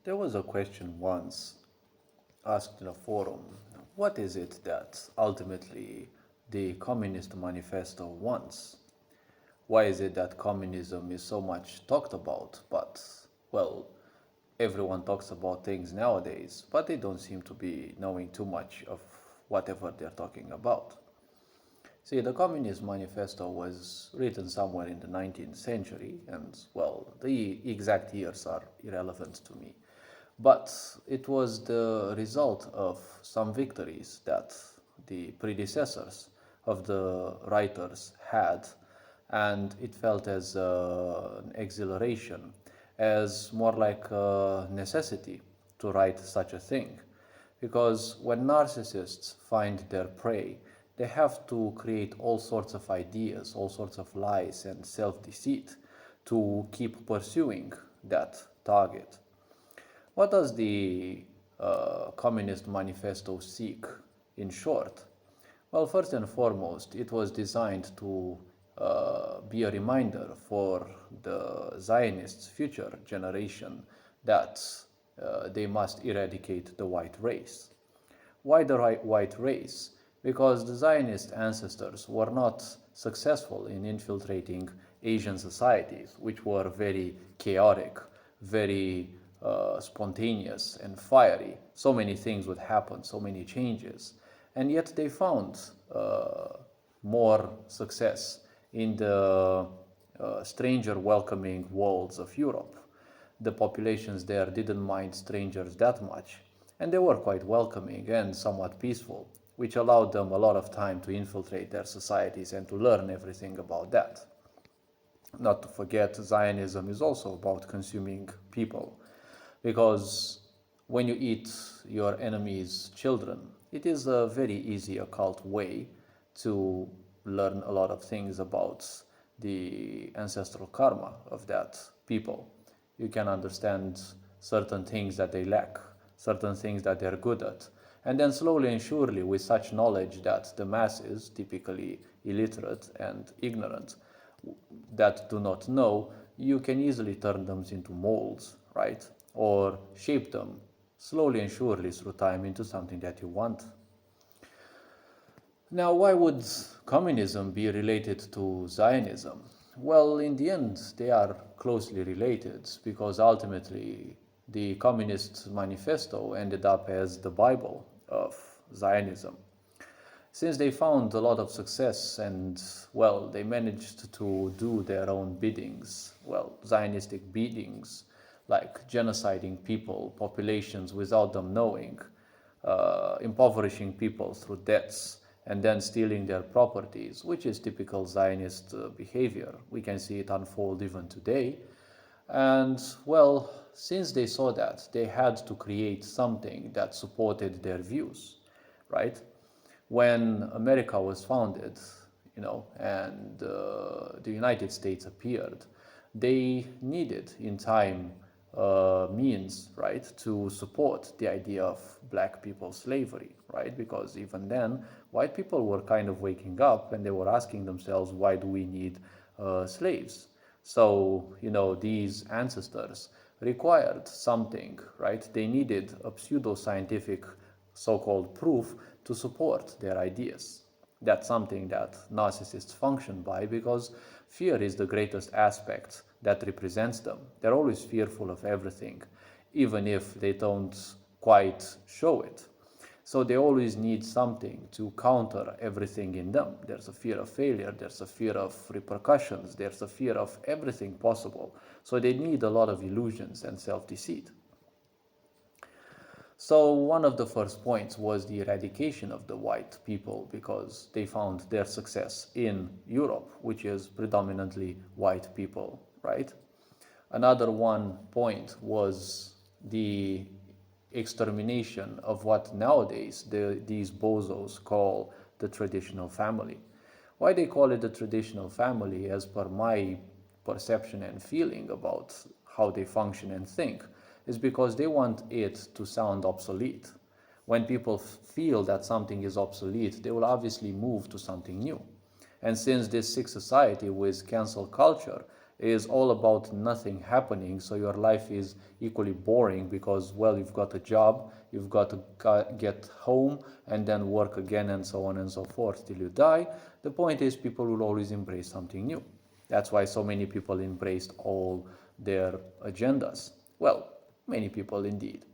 There was a question once asked in a forum, what is it that ultimately the Communist Manifesto wants? Why is it that communism is so much talked about, but, well, everyone talks about things nowadays, but they don't seem to be knowing too much of whatever they're talking about? See, the Communist Manifesto was written somewhere in the 19th century, and, well, the exact years are irrelevant to me. But it was the result of some victories that the predecessors of the writers had, and it felt as an exhilaration, as more like a necessity to write such a thing. Because when narcissists find their prey, they have to create all sorts of ideas, all sorts of lies and self deceit to keep pursuing that target. What does the Communist Manifesto seek, in short? Well, first and foremost, it was designed to be a reminder for the Zionists' future generation that they must eradicate the white race. Why the white race? Because the Zionist ancestors were not successful in infiltrating Asian societies, which were very chaotic, very spontaneous and fiery. So many things would happen, so many changes. And yet they found more success in the stranger welcoming walls of Europe. The populations there didn't mind strangers that much, and they were quite welcoming and somewhat peaceful, which allowed them a lot of time to infiltrate their societies and to learn everything about that. Not to forget, Zionism is also about consuming people, because when you eat your enemy's children, it is a very easy occult way to learn a lot of things about the ancestral karma of that people. You can understand certain things that they lack, certain things that they're good at. And then slowly and surely, with such knowledge that the masses, typically illiterate and ignorant, that do not know, you can easily turn them into molds, right? Or shape them slowly and surely through time into something that you want. Now, why would communism be related to Zionism? Well, in the end, they are closely related because ultimately the Communist Manifesto ended up as the Bible of Zionism. Since they found a lot of success and, well, they managed to do their own biddings, well, Zionistic biddings, like genociding people, populations without them knowing, impoverishing people through debts, and then stealing their properties, which is typical Zionist behavior. We can see it unfold even today. And, well, since they saw that, they had to create something that supported their views, right? When America was founded, and the United States appeared, they needed in time means, right, to support the idea of black people's slavery, right? Because even then, white people were kind of waking up and they were asking themselves, why do we need slaves? So, these ancestors required something, right? They needed a pseudo-scientific so-called proof to support their ideas. That's something that narcissists function by because fear is the greatest aspect that represents them. They're always fearful of everything, even if they don't quite show it. So they always need something to counter everything in them. There's a fear of failure, there's a fear of repercussions, there's a fear of everything possible. So they need a lot of illusions and self-deceit. So one of the first points was the eradication of the white people because they found their success in Europe, which is predominantly white people, right? Another one point was the extermination of what nowadays these bozos call the traditional family. Why they call it the traditional family, as per my perception and feeling about how they function and think, is because they want it to sound obsolete. When people feel that something is obsolete, they will obviously move to something new. And since this sick society with cancel culture is all about nothing happening, so your life is equally boring because, well, you've got a job, you've got to get home and then work again and so on and so forth till you die. The point is people will always embrace something new. That's why so many people embraced all their agendas. Well, many people indeed.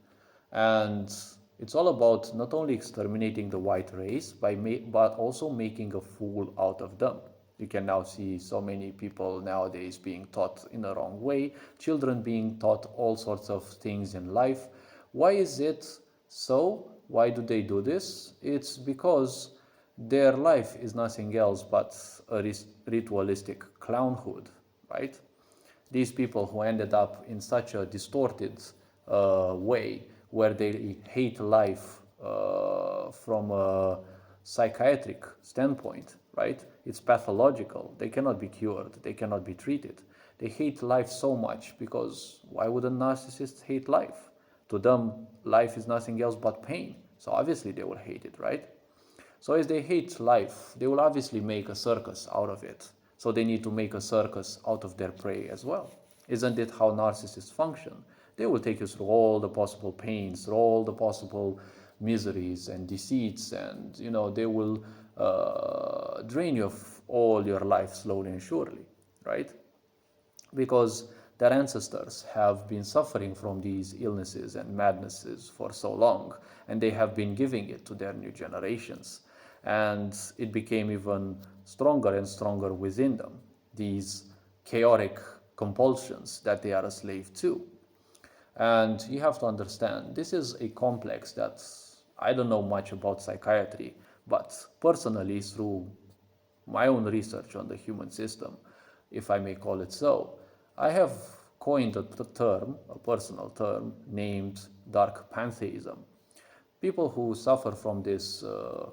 And it's all about not only exterminating the white race, but also making a fool out of them. You can now see so many people nowadays being taught in the wrong way, children being taught all sorts of things in life. Why is it so? Why do they do this? It's because their life is nothing else but a ritualistic clownhood, right? These people who ended up in such a distorted way where they hate life from a psychiatric standpoint, right? It's pathological. They cannot be cured. They cannot be treated. They hate life so much because why would a narcissist hate life? To them, life is nothing else but pain. So obviously they will hate it, right? So as they hate life, they will obviously make a circus out of it. So they need to make a circus out of their prey as well. Isn't it how narcissists function? They will take you through all the possible pains, through all the possible miseries and deceits, and they will drain you of all your life slowly and surely, right? Because their ancestors have been suffering from these illnesses and madnesses for so long, and they have been giving it to their new generations. And it became even stronger and stronger within them, these chaotic compulsions that they are a slave to. And you have to understand, this is a complex that I don't know much about psychiatry, but personally, through my own research on the human system, if I may call it so, I have coined a term, a personal term, named dark pantheism. People who suffer from this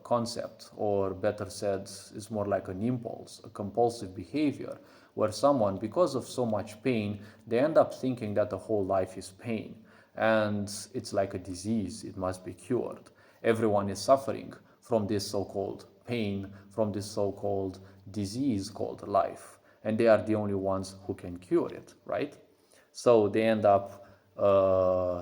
concept, or better said, is more like an impulse, a compulsive behavior, where someone, because of so much pain, they end up thinking that the whole life is pain. And it's like a disease, it must be cured. Everyone is suffering from this so-called pain, from this so-called disease called life. And they are the only ones who can cure it, right? So they end up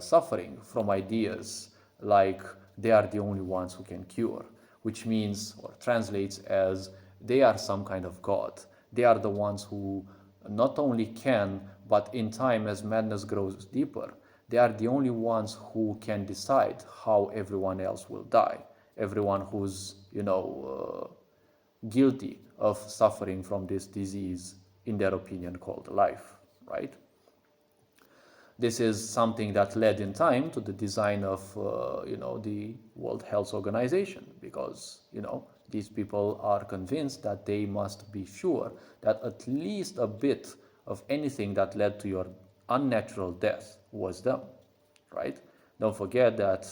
suffering from ideas like they are the only ones who can cure, which means or translates as they are some kind of god. They are the ones who not only can, but in time as madness grows deeper, they are the only ones who can decide how everyone else will die. Everyone who's, guilty of suffering from this disease, in their opinion, called life, right? This is something that led in time to the design of, the World Health Organization, because, these people are convinced that they must be sure that at least a bit of anything that led to your unnatural death was them, right? Don't forget that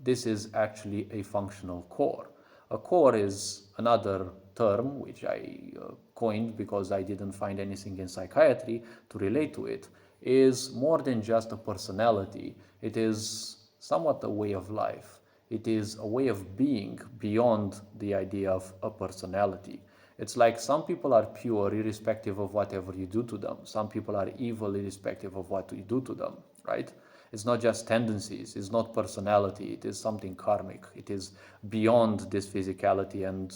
this is actually a functional core. A core is another term which I coined because I didn't find anything in psychiatry to relate to it, is more than just a personality. It is somewhat a way of life. It is a way of being beyond the idea of a personality. It's like some people are pure irrespective of whatever you do to them. Some people are evil irrespective of what you do to them, right? It's not just tendencies, it's not personality, it is something karmic. It is beyond this physicality and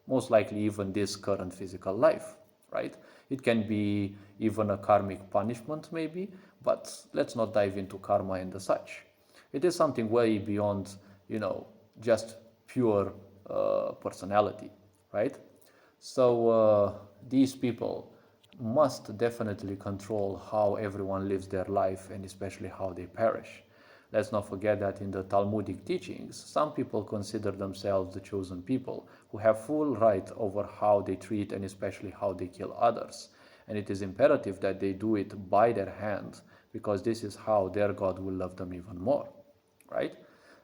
most likely even this current physical life, right? It can be even a karmic punishment maybe, but let's not dive into karma and the such. It is something way beyond, just pure personality, right? So these people must definitely control how everyone lives their life and especially how they perish. Let's not forget that in the Talmudic teachings, some people consider themselves the chosen people who have full right over how they treat and especially how they kill others. And it is imperative that they do it by their hand because this is how their God will love them even more, right?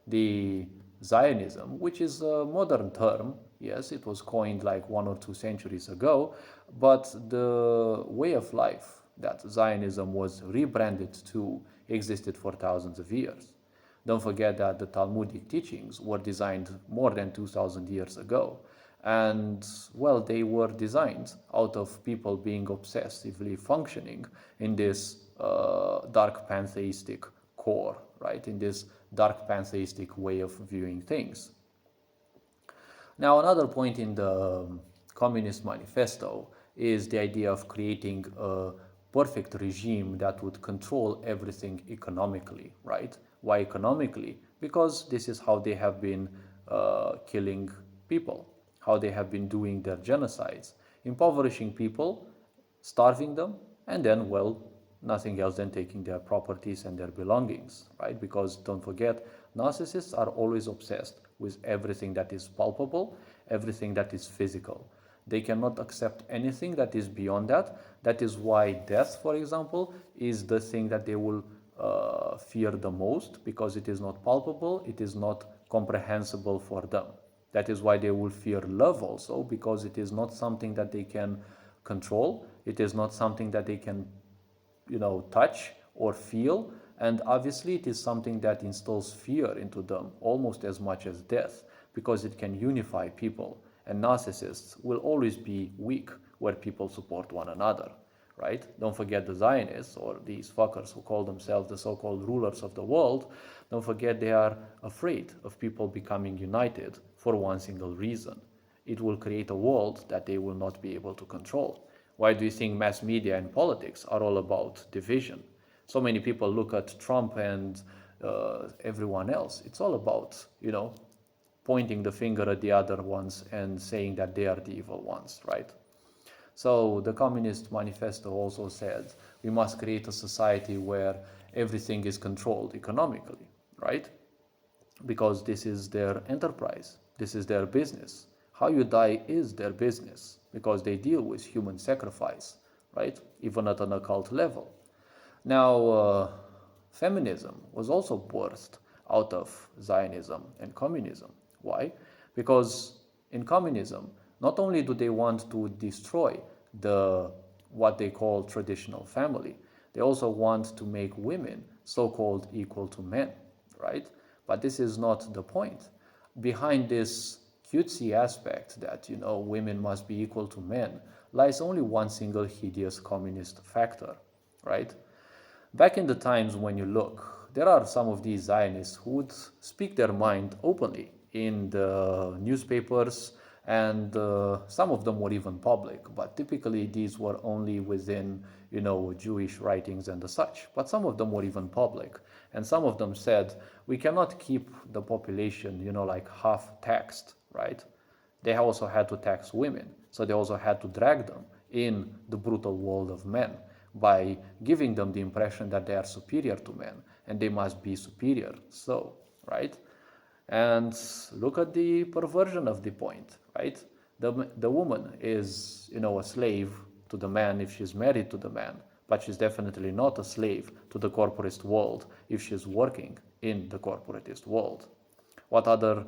The Zionism, which is a modern term, yes, it was coined like 1 or 2 centuries ago, but the way of life that Zionism was rebranded to existed for thousands of years. Don't forget that the Talmudic teachings were designed more than 2,000 years ago, And well, they were designed out of people being obsessively functioning in this dark pantheistic core, right? In this dark pantheistic way of viewing things. Now, another point in the Communist Manifesto is the idea of creating a perfect regime that would control everything economically, right? Why economically? Because this is how they have been killing people, how they have been doing their genocides, impoverishing people, starving them, and then, well, nothing else than taking their properties and their belongings, right? Because don't forget, narcissists are always obsessed with everything that is palpable, everything that is physical. They cannot accept anything that is beyond that. That is why death, for example, is the thing that they will fear the most, because it is not palpable, it is not comprehensible for them. That is why they will fear love also, because it is not something that they can control. It is not something that they can, touch or feel. And obviously, it is something that instills fear into them almost as much as death, because it can unify people. And narcissists will always be weak where people support one another, right? Don't forget the Zionists, or these fuckers who call themselves the so-called rulers of the world. Don't forget they are afraid of people becoming united for one single reason. It will create a world that they will not be able to control. Why do you think mass media and politics are all about division? So many people look at Trump and everyone else. It's all about, pointing the finger at the other ones and saying that they are the evil ones, right? So the Communist Manifesto also said we must create a society where everything is controlled economically, right? Because this is their enterprise, this is their business. How you die is their business, because they deal with human sacrifice, right? Even at an occult level. Now, feminism was also birthed out of Zionism and communism. Why? Because in communism, not only do they want to destroy the what they call traditional family, they also want to make women so-called equal to men, right? But this is not the point. Behind this cutesy aspect that, women must be equal to men, lies only one single hideous communist factor, right? Back in the times when you look, there are some of these Zionists who would speak their mind openly in the newspapers, and some of them were even public, but typically these were only within, Jewish writings and the such. But some of them were even public, and some of them said, we cannot keep the population, like half taxed, right? They also had to tax women, so they also had to drag them in the brutal world of men by giving them the impression that they are superior to men and they must be superior, so, right? And look at the perversion of the point, right? The woman is, a slave to the man if she's married to the man, but she's definitely not a slave to the corporatist world if she's working in the corporatist world. What other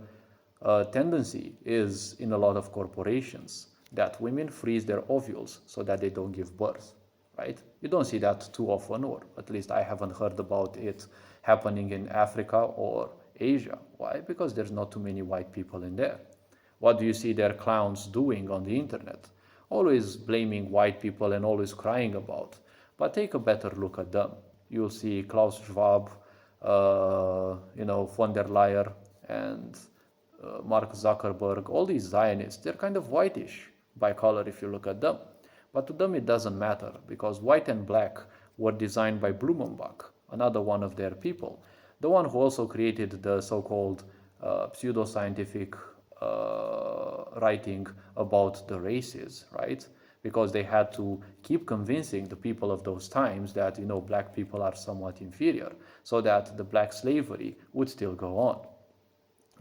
tendency is in a lot of corporations that women freeze their ovules so that they don't give birth, right? You don't see that too often, or at least I haven't heard about it happening in Africa or Asia. Why? Because there's not too many white people in there. What do you see their clowns doing on the internet? Always blaming white people and always crying about. But take a better look at them. You'll see Klaus Schwab, von der Leyen, and Mark Zuckerberg, all these Zionists, they're kind of whitish by color if you look at them. But to them it doesn't matter, because white and black were designed by Blumenbach, another one of their people, the one who also created the so-called pseudoscientific writing about the races, right? Because they had to keep convincing the people of those times that, black people are somewhat inferior, so that the black slavery would still go on.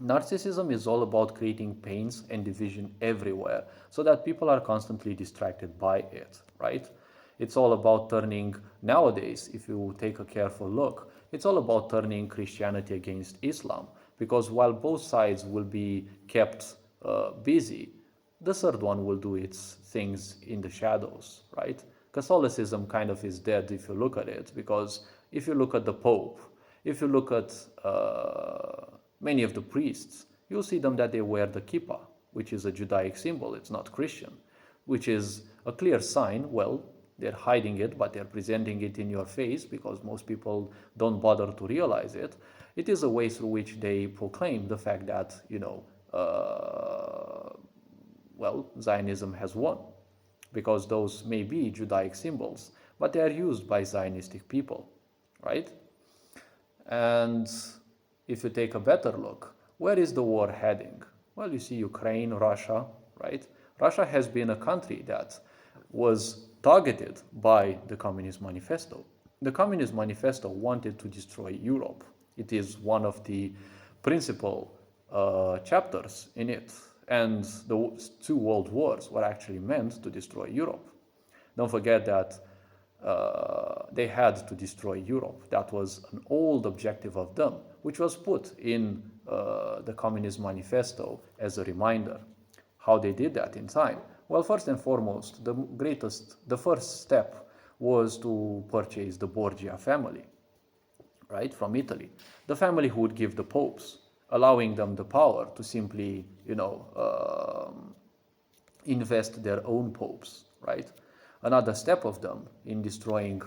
Narcissism is all about creating pains and division everywhere so that people are constantly distracted by it, right? It's all about turning, nowadays, if you take a careful look, it's all about turning Christianity against Islam, because while both sides will be kept busy, the third one will do its things in the shadows, right? Catholicism kind of is dead if you look at it, because if you look at the Pope, if you look at many of the priests, you'll see them that they wear the kippah, which is a Judaic symbol, it's not Christian, which is a clear sign. Well, they're hiding it, but they're presenting it in your face because most people don't bother to realize it. It is a way through which they proclaim the fact that, Zionism has won, because those may be Judaic symbols, but they are used by Zionistic people, right? And if you take a better look, where is the war heading? Well, you see Ukraine, Russia, right? Russia has been a country that was targeted by the Communist Manifesto. The Communist Manifesto wanted to destroy Europe. It is one of the principal chapters in it. And the two world wars were actually meant to destroy Europe. Don't forget that they had to destroy Europe. That was an old objective of them, which was put in the Communist Manifesto as a reminder. How they did that in time? Well, first and foremost, the first step was to purchase the Borgia family, right, from Italy. The family who would give the popes, allowing them the power to simply, invest their own popes, right? Another step of them in destroying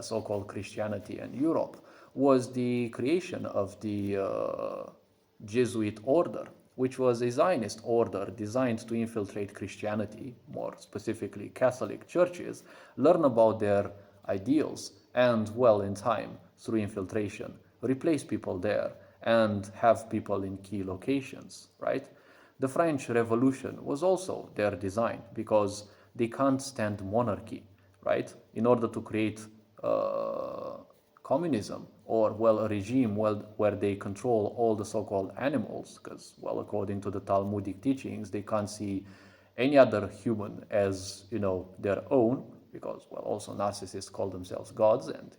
so-called Christianity and Europe was the creation of the Jesuit order, which was a Zionist order designed to infiltrate Christianity, more specifically Catholic churches, learn about their ideals, and, well, in time, through infiltration, replace people there and have people in key locations, right? The French Revolution was also their design because they can't stand monarchy, right? In order to create communism or, well, a regime where they control all the so-called animals, because, well, according to the Talmudic teachings, they can't see any other human as, their own, because, well, also narcissists call themselves gods, and,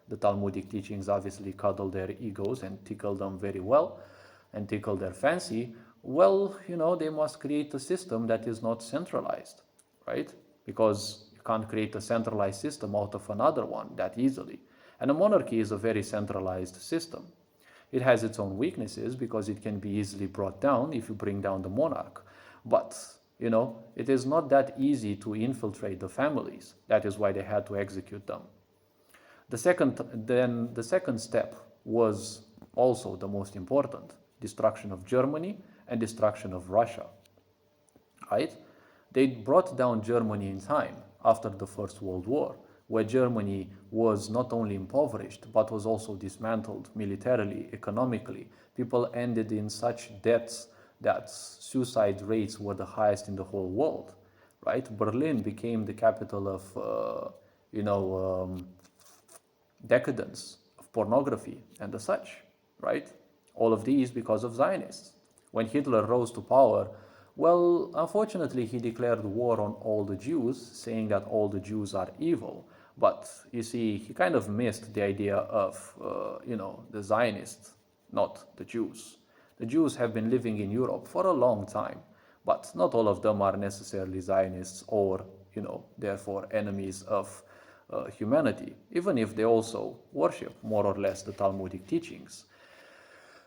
the Talmudic teachings obviously cuddle their egos and tickle them very well and tickle their fancy. Well, they must create a system that is not centralized, right? Because you can't create a centralized system out of another one that easily. And a monarchy is a very centralized system. It has its own weaknesses because it can be easily brought down if you bring down the monarch. But, it is not that easy to infiltrate the families. That is why they had to execute them. The second step was also the most important: destruction of Germany and destruction of Russia, right? They brought down Germany in time after the First World War, where Germany was not only impoverished, but was also dismantled militarily, economically. People ended in such debts that suicide rates were the highest in the whole world, right? Berlin became the capital of, decadence, of pornography, and the such, right? All of these because of Zionists. When Hitler rose to power, well, unfortunately, he declared war on all the Jews, saying that all the Jews are evil. But you see, he kind of missed the idea of, the Zionists, not the Jews. The Jews have been living in Europe for a long time, but not all of them are necessarily Zionists or, therefore enemies of humanity, even if they also worship more or less the Talmudic teachings.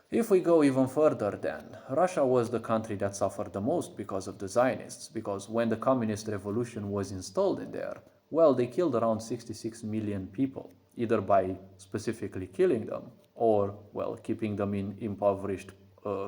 If we go even further then, Russia was the country that suffered the most because of the Zionists, because when the communist revolution was installed in there, well, they killed around 66 million people, either by specifically killing them or, well, keeping them in impoverished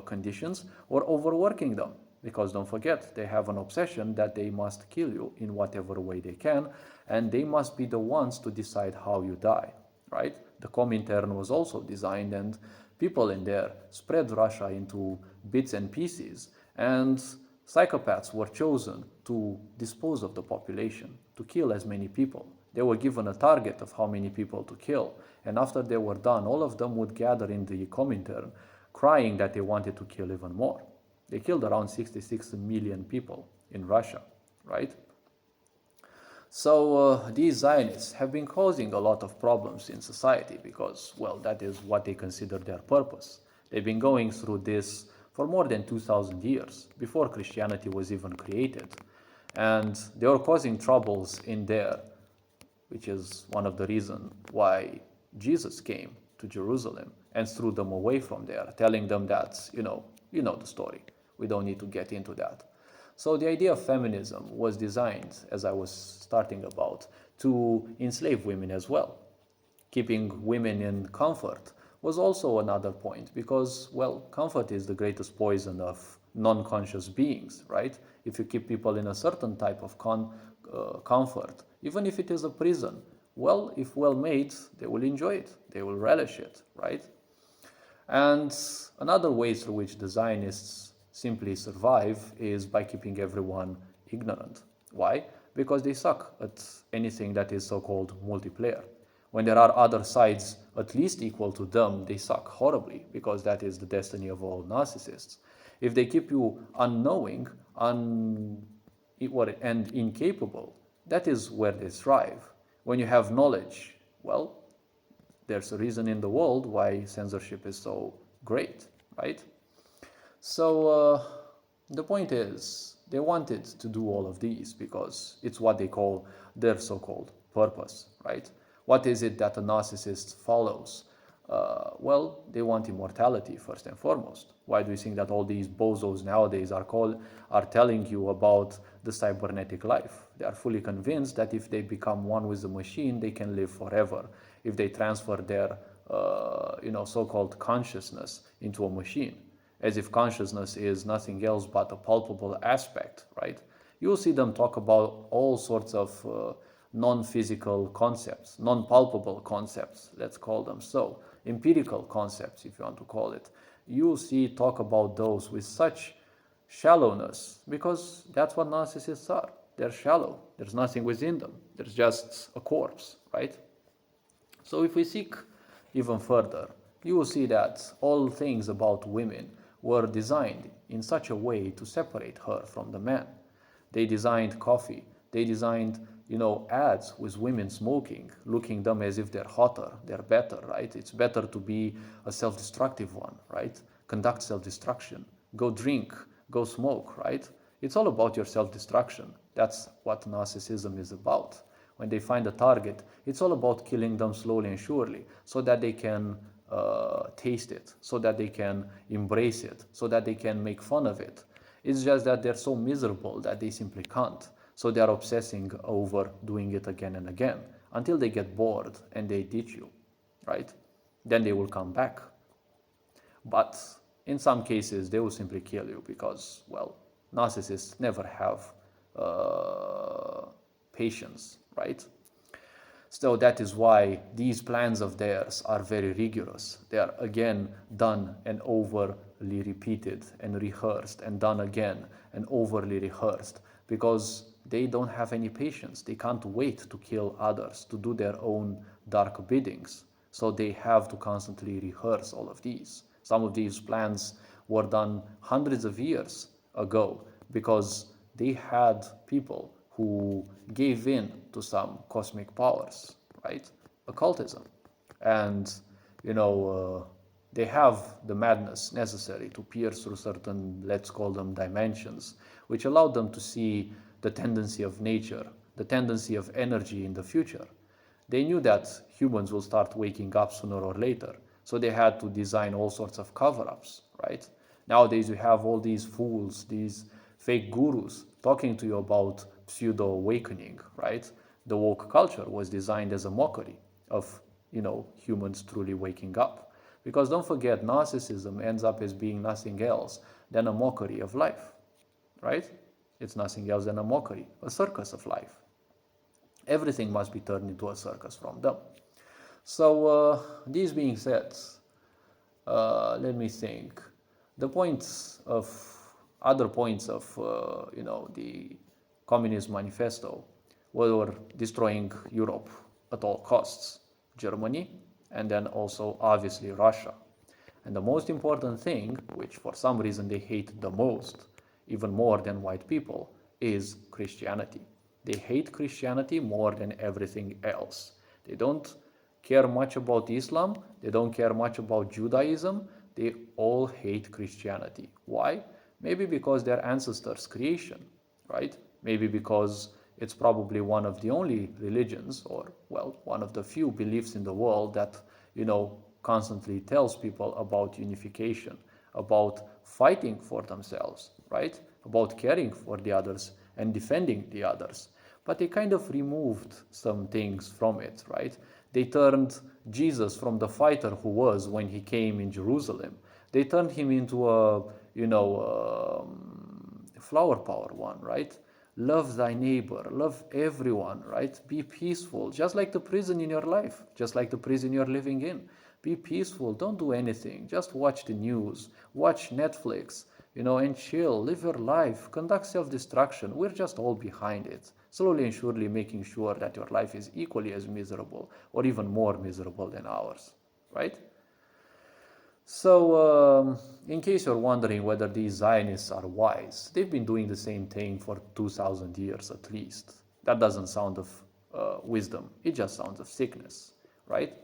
conditions or overworking them. Because don't forget, they have an obsession that they must kill you in whatever way they can, and they must be the ones to decide how you die, right? The Comintern was also designed, and people in there spread Russia into bits and pieces, and psychopaths were chosen to dispose of the population, to kill as many people. They were given a target of how many people to kill, and after they were done, all of them would gather in the Comintern, crying that they wanted to kill even more. They killed around 66 million people in Russia, right? So these Zionists have been causing a lot of problems in society because, well, that is what they consider their purpose. They've been going through this for more than 2,000 years, before Christianity was even created. And they were causing troubles in there, which is one of the reasons why Jesus came to Jerusalem and threw them away from there, telling them that, you know the story. We don't need to get into that. So the idea of feminism was designed, as I was starting about, to enslave women as well. Keeping women in comfort was also another point because, well, comfort is the greatest poison of non-conscious beings, right? If you keep people in a certain type of comfort, even if it is a prison, well, if well made, they will enjoy it, they will relish it, right? And another way through which the Zionists simply survive is by keeping everyone ignorant. Why? Because they suck at anything that is so-called multiplayer. When there are other sides at least equal to them, they suck horribly because that is the destiny of all narcissists. If they keep you unknowing and incapable, that is where they thrive. When you have knowledge, well, there's a reason in the world why censorship is so great, right? So the point is, they wanted to do all of these because it's what they call their so-called purpose, right? What is it that a narcissist follows? Well, they want immortality first and foremost. Why do you think that all these bozos nowadays are telling you about the cybernetic life? They are fully convinced that if they become one with the machine, they can live forever. If they transfer their, so-called consciousness into a machine, as if consciousness is nothing else but a palpable aspect, right? You'll see them talk about all sorts of non-physical concepts, non-palpable concepts, let's call them so, empirical concepts, if you want to call it. You'll see talk about those with such shallowness, because that's what narcissists are. They're shallow. There's nothing within them. There's just a corpse, right? So if we seek even further, you will see that all things about women were designed in such a way to separate her from the man. They designed coffee. They designed, ads with women smoking, looking them as if they're hotter, they're better, right? It's better to be a self-destructive one, right? Conduct self-destruction. Go drink, go smoke, right? It's all about your self-destruction. That's what narcissism is about. When they find a target, it's all about killing them slowly and surely so that they can taste it, so that they can embrace it, so that they can make fun of it. It's just that they're so miserable that they simply can't. So they're obsessing over doing it again and again until they get bored and they ditch you, right? Then they will come back. But in some cases, they will simply kill you because, well, narcissists never have patience, right? So that is why these plans of theirs are very rigorous. They are again done and overly repeated and rehearsed and done again and overly rehearsed because they don't have any patience. They can't wait to kill others, to do their own dark biddings. So they have to constantly rehearse all of these. Some of these plans were done hundreds of years ago because they had people who gave in to some cosmic powers, right? Occultism. And, they have the madness necessary to pierce through certain, let's call them dimensions, which allowed them to see the tendency of nature, the tendency of energy in the future. They knew that humans will start waking up sooner or later, so they had to design all sorts of cover-ups, right? Nowadays you have all these fools, these fake gurus talking to you about pseudo-awakening, right? The woke culture was designed as a mockery of, humans truly waking up. Because don't forget, narcissism ends up as being nothing else than a mockery of life, right? It's nothing else than a mockery, a circus of life. Everything must be turned into a circus from them. So, this being said, let me think. The other points of, the Communist Manifesto were destroying Europe at all costs, Germany, and then also obviously Russia. And the most important thing, which for some reason they hate the most, even more than white people, is Christianity. They hate Christianity more than everything else. They don't care much about Islam. They don't care much about Judaism. They all hate Christianity. Why? Maybe because their ancestors' creation, right? Maybe because it's probably one of the only religions, or, well, one of the few beliefs in the world that, constantly tells people about unification, about fighting for themselves, right? About caring for the others and defending the others. But they kind of removed some things from it, right? They turned Jesus from the fighter who was when he came in Jerusalem. They turned him into a, flower power one, right? Love thy neighbor, love everyone, right? Be peaceful, just like the prison in your life, just like the prison you're living in. Be peaceful, don't do anything, just watch the news, watch Netflix, and chill, live your life, conduct self-destruction. We're just all behind it, slowly and surely making sure that your life is equally as miserable or even more miserable than ours, right? So, in case you're wondering whether these Zionists are wise, they've been doing the same thing for 2,000 years at least. That doesn't sound of wisdom, it just sounds of sickness, right?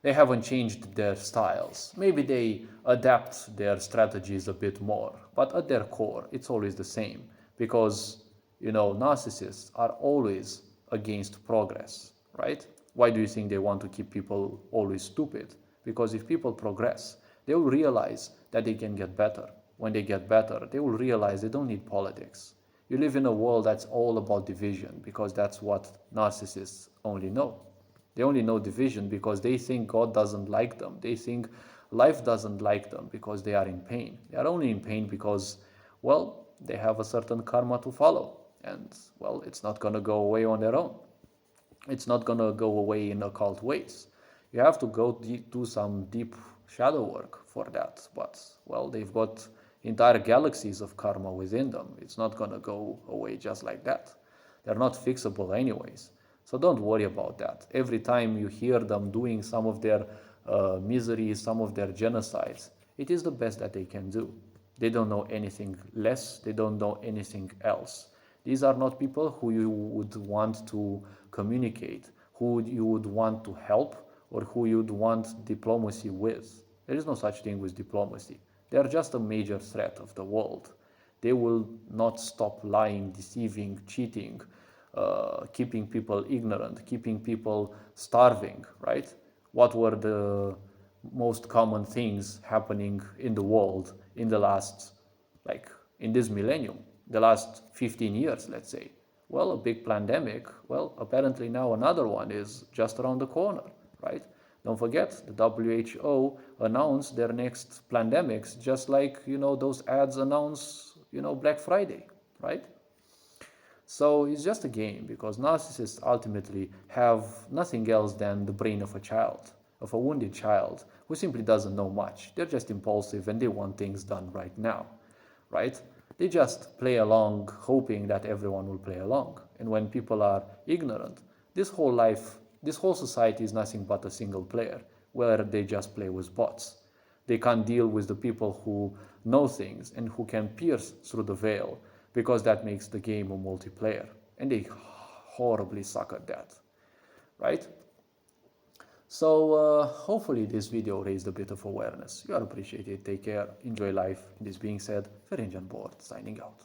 They haven't changed their styles. Maybe they adapt their strategies a bit more, but at their core, it's always the same because, narcissists are always against progress, right? Why do you think they want to keep people always stupid? Because if people progress, they will realize that they can get better. When they get better, they will realize they don't need politics. You live in a world that's all about division because that's what narcissists only know. They only know division because they think God doesn't like them. They think life doesn't like them because they are in pain. They are only in pain because, well, they have a certain karma to follow. And, well, it's not going to go away on their own. It's not going to go away in occult ways. You have to go do some deep shadow work for that. But, well, they've got entire galaxies of karma within them. It's not going to go away just like that. They're not fixable anyways. So don't worry about that. Every time you hear them doing some of their miseries, some of their genocides, it is the best that they can do. They don't know anything less. They don't know anything else. These are not people who you would want to communicate, who you would want to help, or who you'd want diplomacy with. There is no such thing with diplomacy. They are just a major threat of the world. They will not stop lying, deceiving, cheating, keeping people ignorant, keeping people starving, right? What were the most common things happening in the world in the last, in this millennium, the last 15 years, let's say? Well, a big pandemic. Well, apparently now another one is just around the corner, right? Don't forget, the WHO announced their next pandemics just like, those ads announce, Black Friday, right? So it's just a game because narcissists ultimately have nothing else than the brain of a child, of a wounded child who simply doesn't know much. They're just impulsive and they want things done right now, right? They just play along hoping that everyone will play along. And when people are ignorant, this whole society is nothing but a single player where they just play with bots. They can't deal with the people who know things and who can pierce through the veil because that makes the game a multiplayer. And they horribly suck at that, right? So hopefully this video raised a bit of awareness. You are appreciated. Take care. Enjoy life. This being said, Ferenc Board signing out.